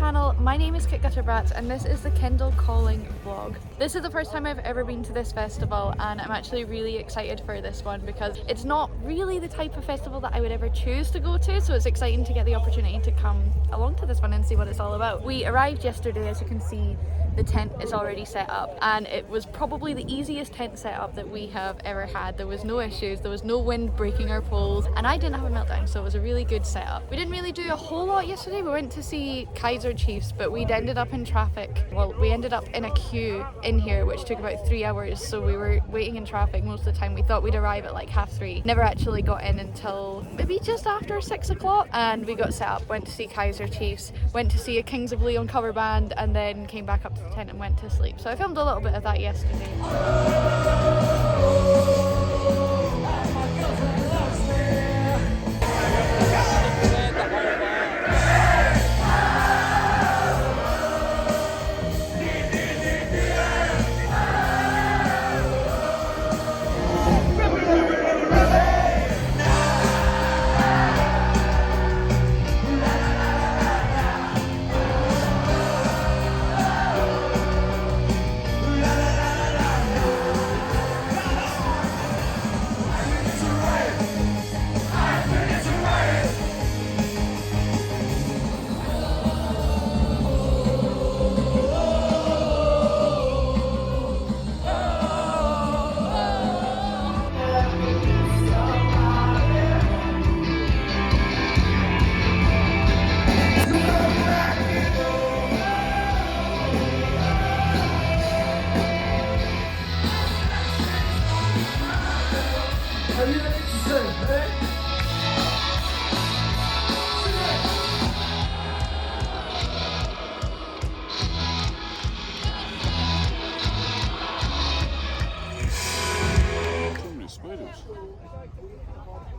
channel. My name is GutterBratz and this is the Kendal Calling vlog. This is the first time I've ever been to this festival and I'm actually really excited for this one because it's not really the type of festival that I would ever choose to go to, so it's exciting to get the opportunity to come along to this one and see what it's all about. We arrived yesterday, as you can see. The tent is already set up and it was probably the easiest tent setup that we have ever had. There was no issues, there was no wind breaking our poles, and I didn't have a meltdown, so it was a really good setup. We didn't really do a whole lot yesterday. We went to see Kaiser chiefs, but we'd ended up in traffic. Well, we ended up in a queue in here which took about 3 hours, so we were waiting in traffic most of the time. We thought we'd arrive at like 3:30. Never actually got in until maybe just after 6 o'clock, and we got set up, went to see Kaiser chiefs, went to see a Kings of Lyon cover band, and then came back up to the tent and went to sleep. So I filmed a little bit of that yesterday.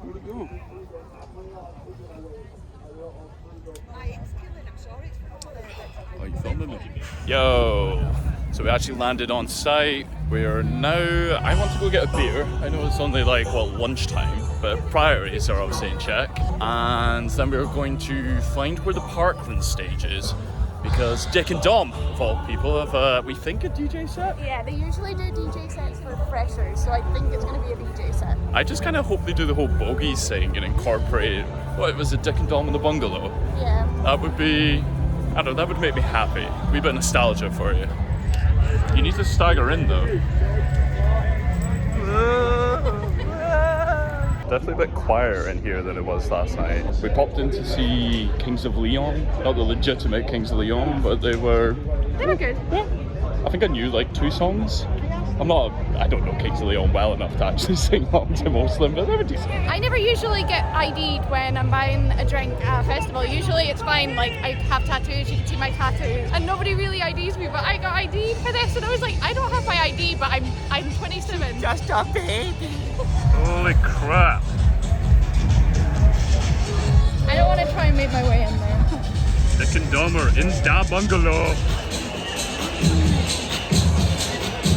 Where'd it go? Oh, you filming it? Yo! So we actually landed on site. We're now, I want to go get a beer. I know it's only like, well, lunchtime, but priorities are obviously in check. And then we're going to find where the parkrun stage is, because Dick and Dom, of all people, have, we think, a DJ set? Yeah, they usually do DJ sets for freshers, so I think it's going to be a DJ set. I just kind of hope they do the whole bogies thing and incorporate, what was it, Dick and Dom in the bungalow? Yeah. That would be, I don't know, that would make me happy. A wee bit of nostalgia for you. You need to stagger in though. Definitely a bit quieter in here than it was last night. We popped in to see Kings of Lyon, not the legitimate Kings of Lyon, but they were good. Yeah. I think I knew like 2 songs. I don't know Kings of Lyon well enough to actually sing along to most of them, but they were decent. I never usually get ID'd when I'm buying a drink at a festival. Usually it's fine, like I have tattoos, you can see my tattoos, and nobody really IDs me, but I got ID'd for this, and I was like, I don't have my ID, but I'm 27. Just a baby. Holy crap. I don't want to try and make my way in there. Dick and Dom are in the bungalow.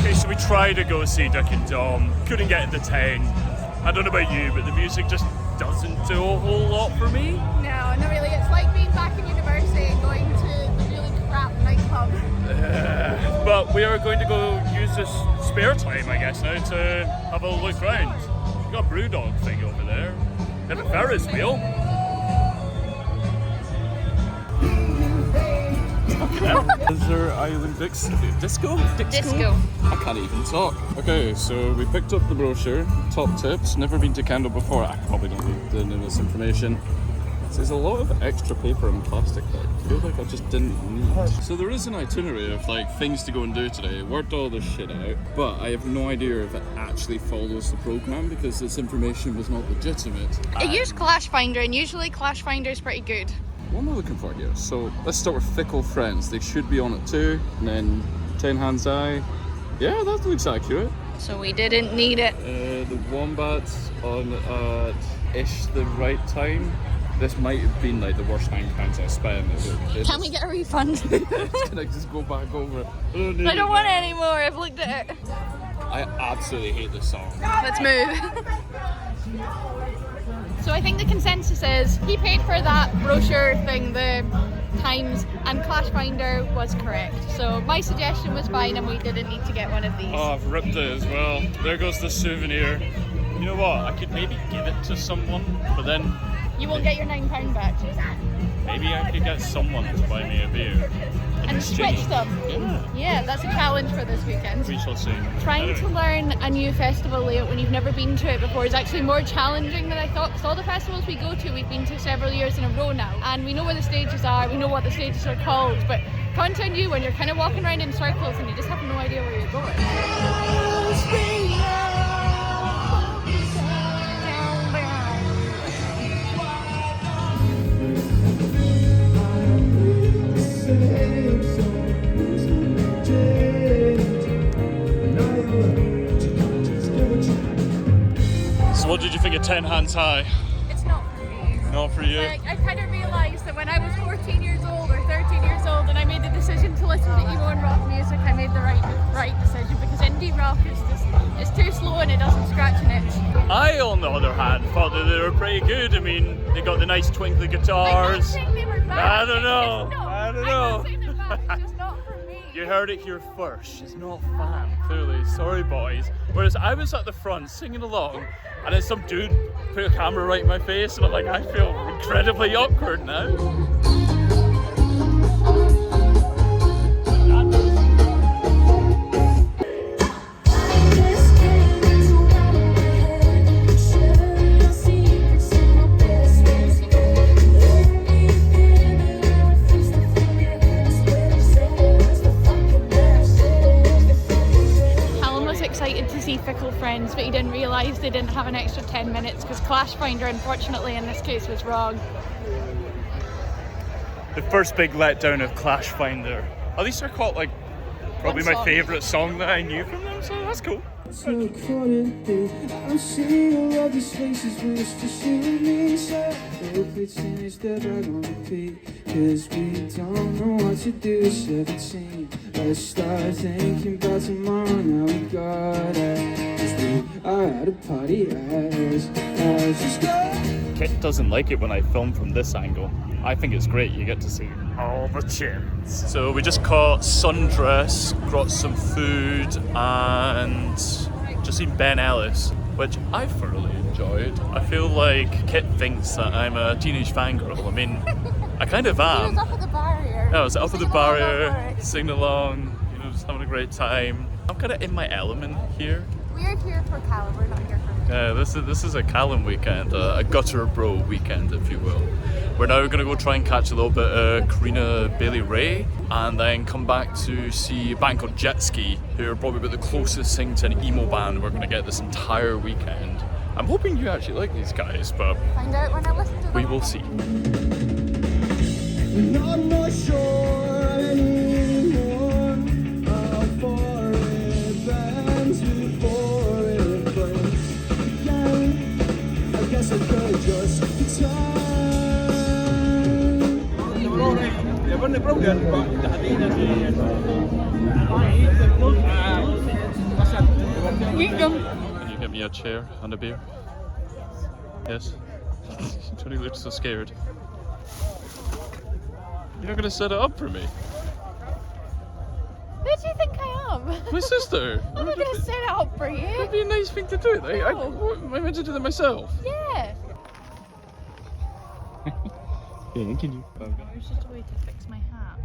Okay, so we tried to go see Dick and Dom, couldn't get into 10. I don't know about you, but the music just doesn't do a whole lot for me. No, not really. It's like being back in university and going to the really crap nightclub. But we are going to go use this spare time, I guess, now to have a look round. We've got a Brewdog thing over there. And a Ferris wheel. Is there Island Disco? I can't even talk. Okay, so we picked up the brochure, top tips, never been to Kendal before. I probably don't need any of this information. There's a lot of extra paper and plastic that I feel like I just didn't need. So there is an itinerary of like things to go and do today. Worked all this shit out, but I have no idea if it actually follows the program because this information was not legitimate. I used Clash Finder, and usually Clash Finder is pretty good. What am I looking for here? So let's start with Fickle Friends. They should be on it too. And then 10 Hands Eye. Yeah, that looks accurate. So we didn't need it. The Wombats on ish the right time. This might have been like the worst £9 I spent. Can we get a refund? Can I just go back over? I don't want it anymore. I've looked at it. I absolutely hate this song. Let's move. So I think the consensus is he paid for that brochure thing, the times, and Clash Finder was correct. So my suggestion was fine, and we didn't need to get one of these. Oh, I've ripped it as well. There goes the souvenir. You know what? I could maybe give it to someone, but then You won't get your £9 back. maybe I could get someone to buy me a beer. And switch them. Yeah, that's a challenge for this weekend. We shall see. Trying to learn a new festival layout when you've never been to it before is actually more challenging than I thought, because all the festivals we go to, we've been to several years in a row now, and we know where the stages are, we know what the stages are called, but coming to a new one, you're kind of walking around in circles and you just have no idea where you're going. So what did you think of 10 Hands High? It's not for me. Not for you? Like, I kind of realised that when I was 14 years old or 13 years old and I made the decision to listen to emo and rock music, I made the right decision, because indie rock is just, it's too slow and it doesn't scratch an itch. I, on the other hand, thought that they were pretty good. I mean, they got the nice twinkly guitars. I'm not saying they were bad. I don't know. I'm not saying they're bad, it's just not for me. You heard it here first. She's not a fan, clearly. Sorry, boys. Whereas I was at the front singing along, and then some dude put a camera right in my face, and I'm like, I feel incredibly awkward now. Fickle friends, but he didn't realise they didn't have an extra 10 minutes because Clash Finder, unfortunately, in this case was wrong. The first big letdown of Clash Finder. At least I caught like probably my favourite song that I knew from them, so that's cool. So I'm seeing all of these faces, wish to see me so hope it's finished the bag on repeat, cause we don't know what to do 17. Let's start thinking about tomorrow, now we got it, cause we are at a party at us, just go. Kit doesn't like it when I film from this angle. I think it's great, you get to see all the chins. So we just caught sundress, got some food, and just seen Ben Ellis, which I thoroughly enjoyed. I feel like Kit thinks that I'm a teenage fangirl. I mean, I kind of am. He was up at the barrier. I was up at the barrier, singing along, you know, just having a great time. I'm kind of in my element here. We're here for Callum, we're not here for Yeah, this is a Callum weekend, a gutter bro weekend, if you will. We're now going to go try and catch a little bit of Karina Bailey Ray, and then come back to see a band called Jetski, who are probably about the closest thing to an emo band we're going to get this entire weekend. I'm hoping you actually like these guys, but find out when I listen to them. we will see. Not more sure anymore how far it bends before it breaks again. I guess I could just time. Can you get me a chair and a beer? Yes. Tony looks so scared. You're not going to set it up for me? Who do you think I am? My sister! I'm not going to set it up for you. That'd be a nice thing to do. Like, what, am I meant to do that myself? Yeah. Yeah, can you? There's just a way to fix my hat.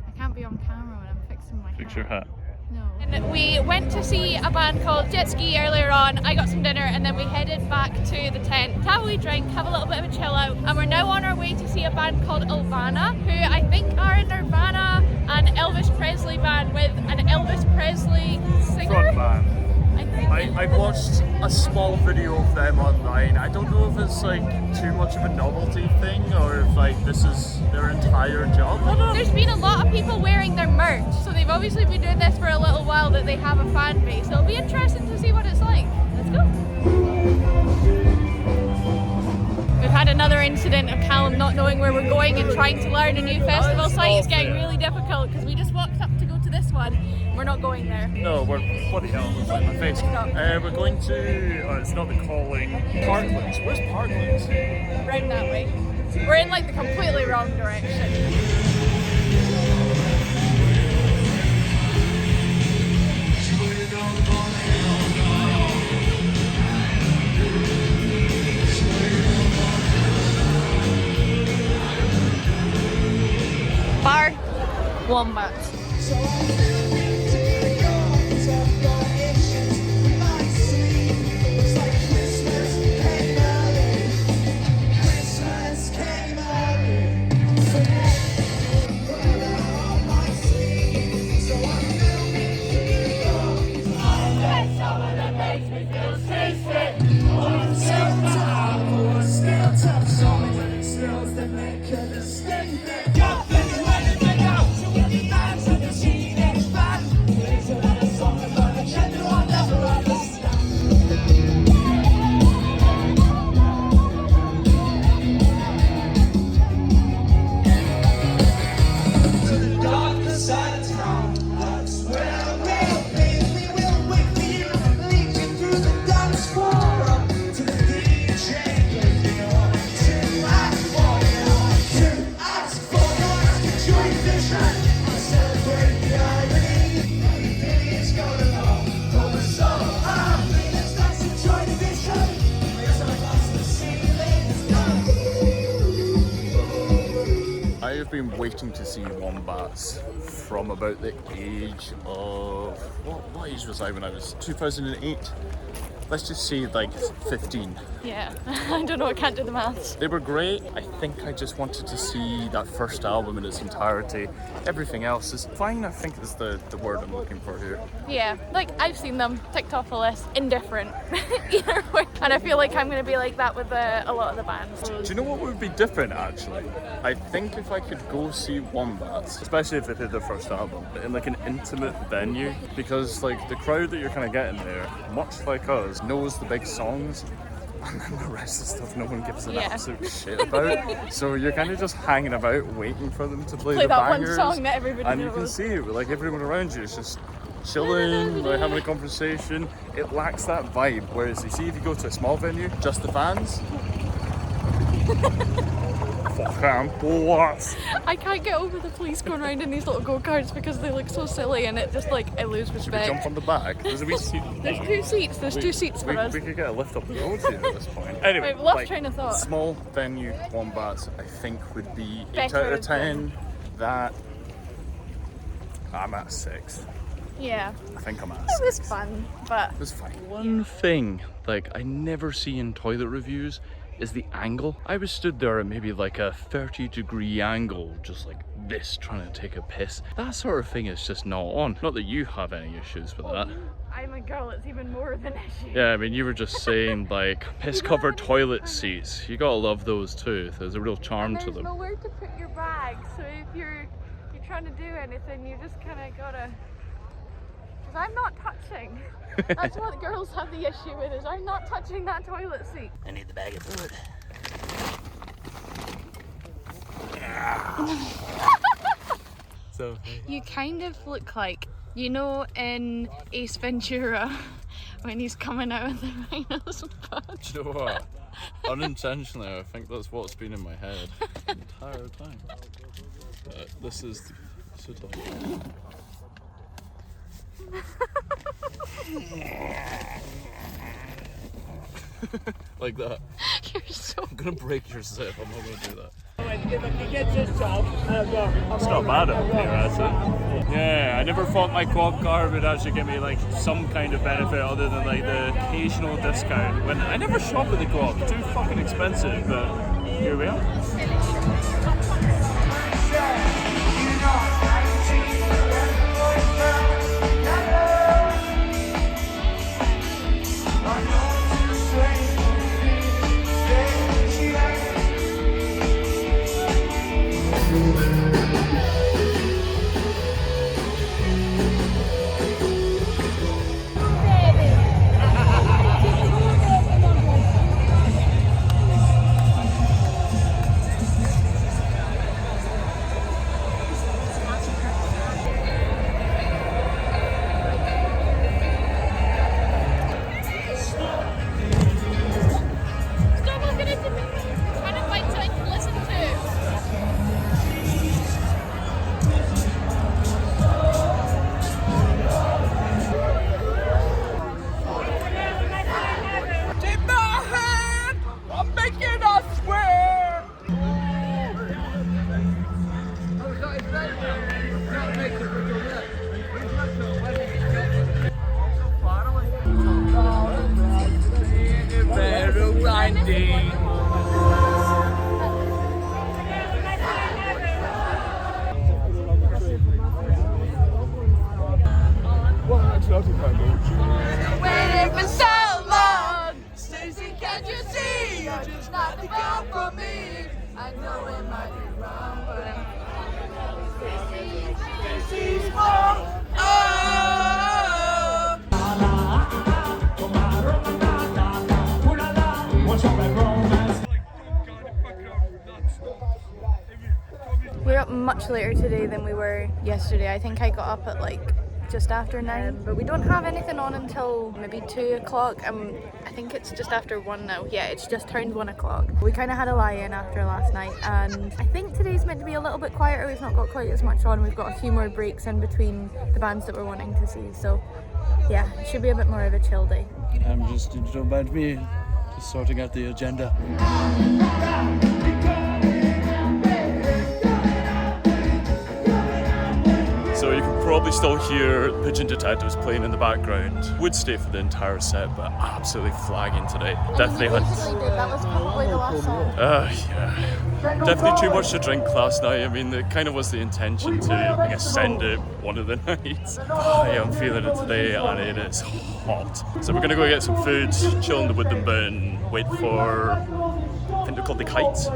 I can't be on camera when I'm fixing my Fix your hat. No. And we went to see a band called Jetski earlier on. I got some dinner and then we headed back to the tent to have a wee drink, have a little bit of a chill out, and we're now on our way to see a band called Elvana, who I think are a Nirvana and Elvis Presley band with an Elvis Presley singer. Front man. I think. I watched a small video of them online. I don't know if it's like too much of a novelty thing or if like this is their entire job. I don't know. There's been a lot of people wearing their merch, so they've obviously been doing this for a little while, that they have a fan base. It'll be interesting to see what it's like. Let's go. We've had another incident of Callum not knowing where we're going and trying to learn a new festival site. It's getting really difficult because we just walked up to go to this one. We're not going there. No, what the hell was that? My face. We're going to, it's not the Calling, Parklands. Where's Parklands? Round that way. We're in like the completely wrong direction. Bar Wombats. I've been waiting to see Wombats from about the age of, what age was I when I was 2008? Let's just say like 15. Yeah, I don't know, I can't do the maths. They were great. I think I just wanted to see that first album in its entirety. Everything else is fine, I think is the word I'm looking for here. Yeah, like I've seen them, ticked off the list, indifferent, either way. And I feel like I'm going to be like that with a lot of the bands. Do you know what would be different actually? I think if I could go see Wombats, especially if they did their first album, in like an intimate venue, because like the crowd that you're kind of getting there, much like us, knows the big songs, and then the rest of the stuff no one gives an absolute shit about. So you're kind of just hanging about waiting for them to play the that bangers, one song that everybody and knows. you can see like everyone around you is just chilling, like having a conversation. It lacks that vibe, whereas you see if you go to a small venue, just the fans. Fucking what? I can't get over the police going around in these little go-karts because they look so silly, and it just like, I lose respect. Should we jump on the back? There's a wee seat. There's two seats, two seats for us. We could get a lift up the road here at this point. Anyway, I've lost train of thought. Small venue Wombats, I think, would be 8 Better out of 10. than- That I'm at 6. Yeah. I think I'm at It 6. was fun, but It was fine. One thing like I never see in toilet reviews is the angle. I was stood there at maybe like a 30-degree angle, just like this, trying to take a piss. That sort of thing is just not on. Not that you have any issues with that. I'm a girl, it's even more of an issue. Yeah, I mean, you were just saying like piss-covered toilet seats. You gotta love those too. There's a real charm to There's them. nowhere to put your bag, so if you're trying to do anything, you just kind of gotta. Because I'm not touching. That's what girls have the issue with, is I'm not touching that toilet seat. I need the bag of food. So You kind of look like, you know, in Ace Ventura when he's coming out of the rhino's butt. do you know what? Unintentionally, I think that's what's been in my head the entire time. This is so tough. Like that. You're so. I'm gonna break your zip. I'm not gonna do that. It's not bad up here, is it? Yeah, I never thought my quad car would actually give me like some kind of benefit other than like the occasional discount. When I never shop at the co-op, it's too fucking expensive, but here we are. Waiting for so long. Stacey, can't you see? You're just not the girl for me. I know it might be wrong, but Stacey's wrong. Oh. We're up much later today than we were yesterday. I think I got up at like just after 9, but we don't have anything on until maybe 2 o'clock. I think it's just after 1 now. Yeah, it's just turned 1 o'clock. We kind of had a lie-in after last night, and I think today's meant to be a little bit quieter. We've not got quite as much on. We've got a few more breaks in between the bands that we're wanting to see. So yeah, it should be a bit more of a chill day. I'm just, don't mind me, just sorting out the agenda. So you can probably still hear Pigeon Detectives playing in the background. Would stay for the entire set, but absolutely flagging today. Definitely had. That was probably the last song. Yeah. Definitely too much to drink last night. I mean, it kind of was the intention to, I guess, send it one of the nights. Yeah, I'm feeling it today, and it is hot. So we're gonna go get some food, chill in the wooden bin, and wait for, I think they're called the Kites.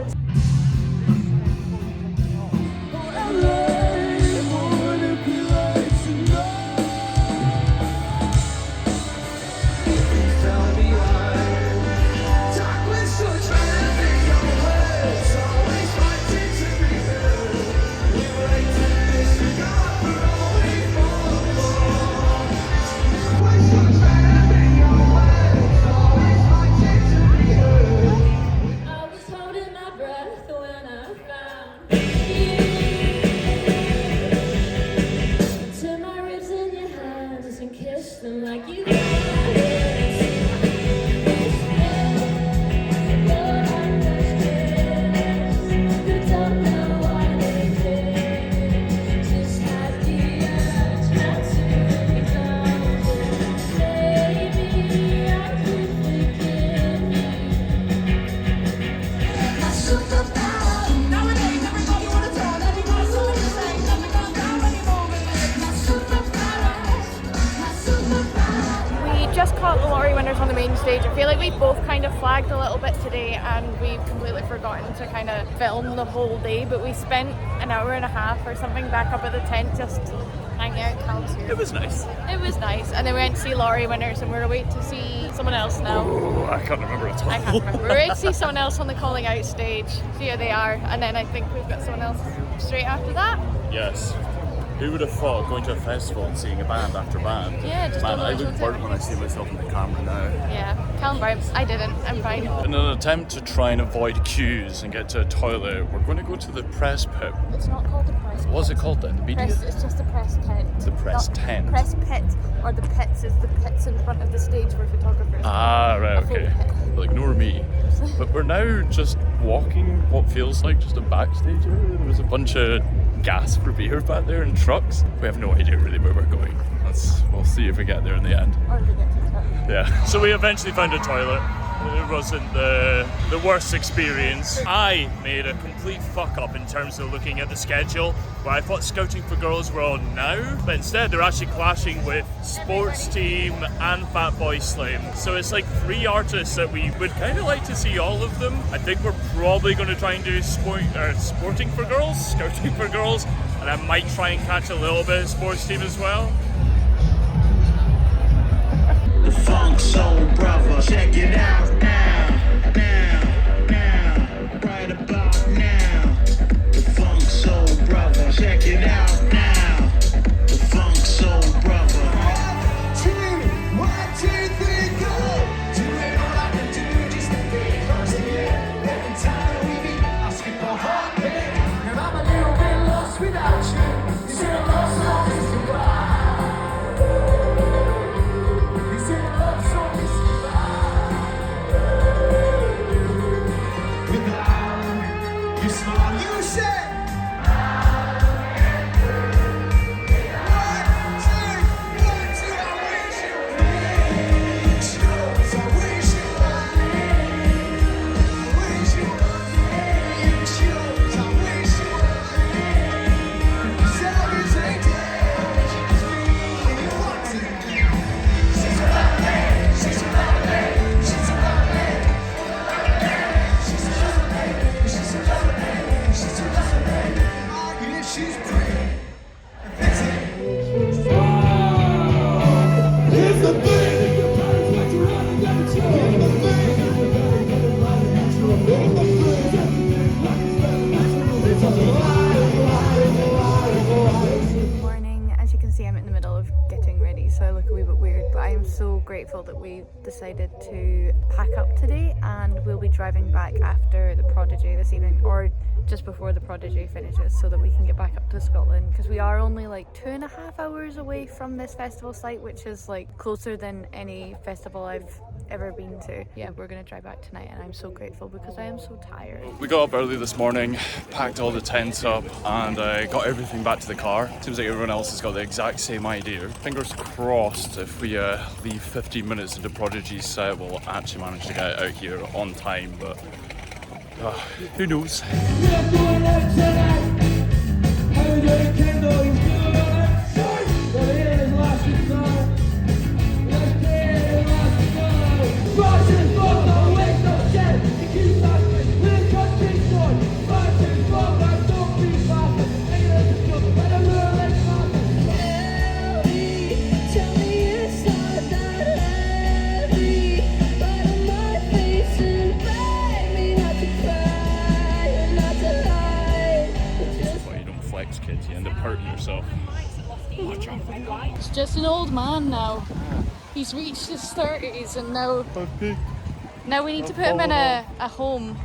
On the main stage. I feel like we both kind of flagged a little bit today, and we've completely forgotten to kind of film the whole day, but we spent an hour and a half or something back up at the tent just hanging out. Cal's here. It was nice. It was nice, and then we went to see Laurie Winners, and we're away to see someone else now. Oh, I can't remember at all. I can't remember. We're away to see someone else on the Calling Out stage. See how they are, and then I think we've got someone else straight after that. Yes. Who would have thought going to a festival and seeing a band after band? Yeah, just Man, I look burnt when I see myself in the camera now. Yeah, Callum vibes. I didn't. I'm fine. In an attempt to try and avoid queues and get to a toilet, we're going to go to the press pit. It's not called the press pit. What's it called then? The media? It's just the press tent. The press tent. Press pit, or the pits is the pits in front of the stage for photographers. Ah, right, okay. Well, ignore me. But we're now just walking what feels like just a backstage area. There was a bunch of gas for beer back there and trucks. We have no idea really where we're going. We'll see if we get there in the end. Or if we get to the toilet. Yeah. So we eventually found a toilet. It wasn't the worst experience. I made a complete fuck up in terms of looking at the schedule, where I thought Scouting for Girls were on now, but instead they're actually clashing with Sports Team and Fatboy Slim. So it's like 3 artists that we would kind of like to see all of them. I think we're probably going to try and do Sporting for Girls, Scouting for Girls, and I might try and catch a little bit of Sports Team as well. The Funk Soul Brother, check it out now, right about now. The Funk Soul Brother, check it out now. The Funk Soul Brother. 1, 2, 3, go. Doing all I can do just to be close to you. Every time we meet, I skip a heartbeat, and I'm a little bit lost without you. You said lost all this goodbye. You said love so this goodbye. I'm so grateful that we decided to pack up today, and we'll be driving back after the Prodigy this evening, or just before the Prodigy finishes, so that we can get back up to Scotland, because we are only like 2.5 hours away from this festival site, which is like closer than any festival I've ever been to. Yeah, we're gonna drive back tonight, and I'm so grateful because I am so tired. We got up early this morning, packed all the tents up, and got everything back to the car. Seems like everyone else has got the exact same idea. Fingers crossed if we leave 15 minutes into Prodigy's set, we'll actually manage to get out here on time, but who knows? Kids, you end up hurting yourself. He's just an old man now. He's reached his 30s, and now we need to put him in a home.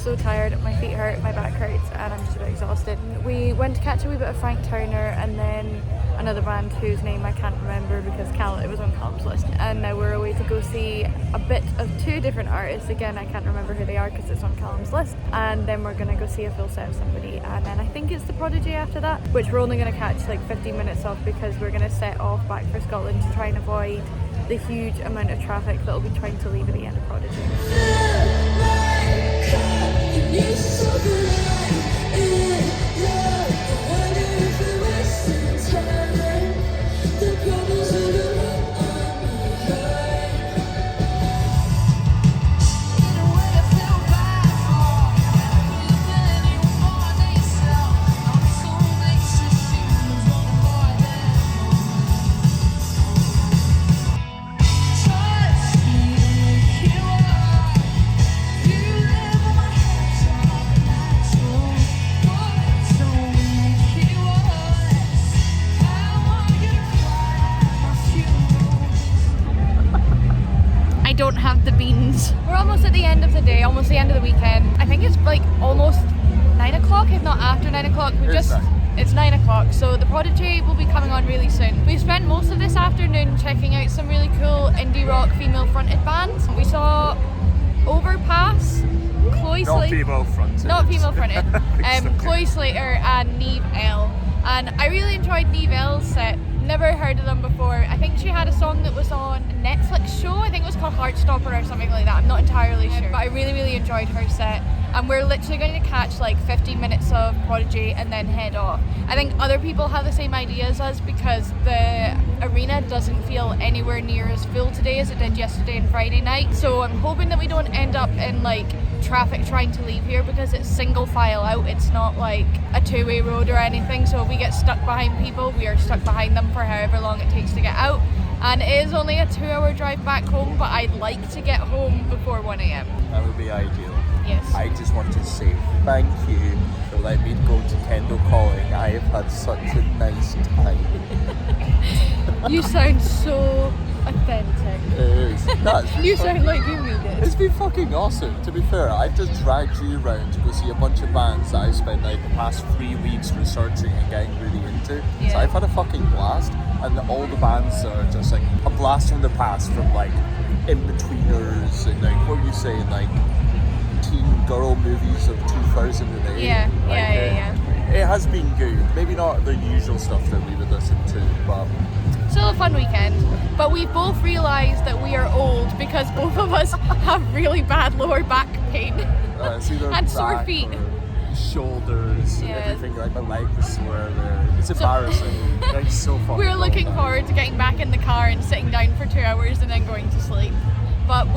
So tired, my feet hurt, my back hurts, and I'm just a bit exhausted. We went to catch a wee bit of Frank Turner and then another band whose name I can't remember because it was on Callum's list, and now we're away to go see a bit of 2 different artists. Again, I can't remember who they are because it's on Callum's list, and then we're going to go see a full set of somebody, and then I think it's the Prodigy after that, which we're only going to catch like 15 minutes of because we're going to set off back for Scotland to try and avoid the huge amount of traffic that will be trying to leave at the end of Prodigy. Don't have the beans. We're almost at the end of the day, almost the end of the weekend. I think it's like almost 9 o'clock, if not after 9 o'clock. It's 9 o'clock, so the Prodigy will be coming on really soon. We've spent most of this afternoon checking out some really cool indie rock female fronted bands. We saw Overpass, Chloe Slater, not female fronted, Chloe Slater and Nieve L. And I really enjoyed Nieve L's set. Never heard of them before. I think she had a song that was on a Netflix show. I think it was called Heartstopper or something like that. I'm not entirely sure. But I really enjoyed her set. And we're literally going to catch like 15 minutes of Prodigy and then head off. I think other people have the same idea as us because the arena doesn't feel anywhere near as full today as it did yesterday and Friday night. So I'm hoping that we don't end up in like traffic trying to leave here because it's single file out. It's not like a 2-way road or anything. So if we get stuck behind people, we are stuck behind them for however long it takes to get out. And it is only a 2-hour drive back home, but I'd like to get home before 1 a.m. That would be ideal. Yes. I just want to say thank you for letting me go to Kendal Calling. I have had such a nice time. You sound so authentic. It is. You sound like you mean it. It's been fucking awesome. To be fair, I've just dragged you around to go see a bunch of bands that I've spent like the past 3 weeks researching and getting really into. Yeah. So I've had a fucking blast, and all the bands are just like a blast from the past, from like In-Betweeners and like what are you saying, like teen girl movies of 2008. Yeah. it has been good. Maybe not the usual stuff that we would listen to, but Still a fun weekend, but we both realised that we are old because both of us have really bad lower back pain it's either and sore back feet. or shoulders, Yeah. everything. Like my leg was sore there. It's embarrassing. Like so fucking. We're looking long. forward to getting back in the car and sitting down for 2 hours and then going to sleep. But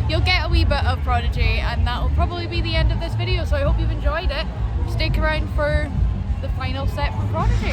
you'll get a wee bit of Prodigy, and that'll probably be the end of this video, so I hope you've enjoyed it. Stick around for the final set from Prodigy.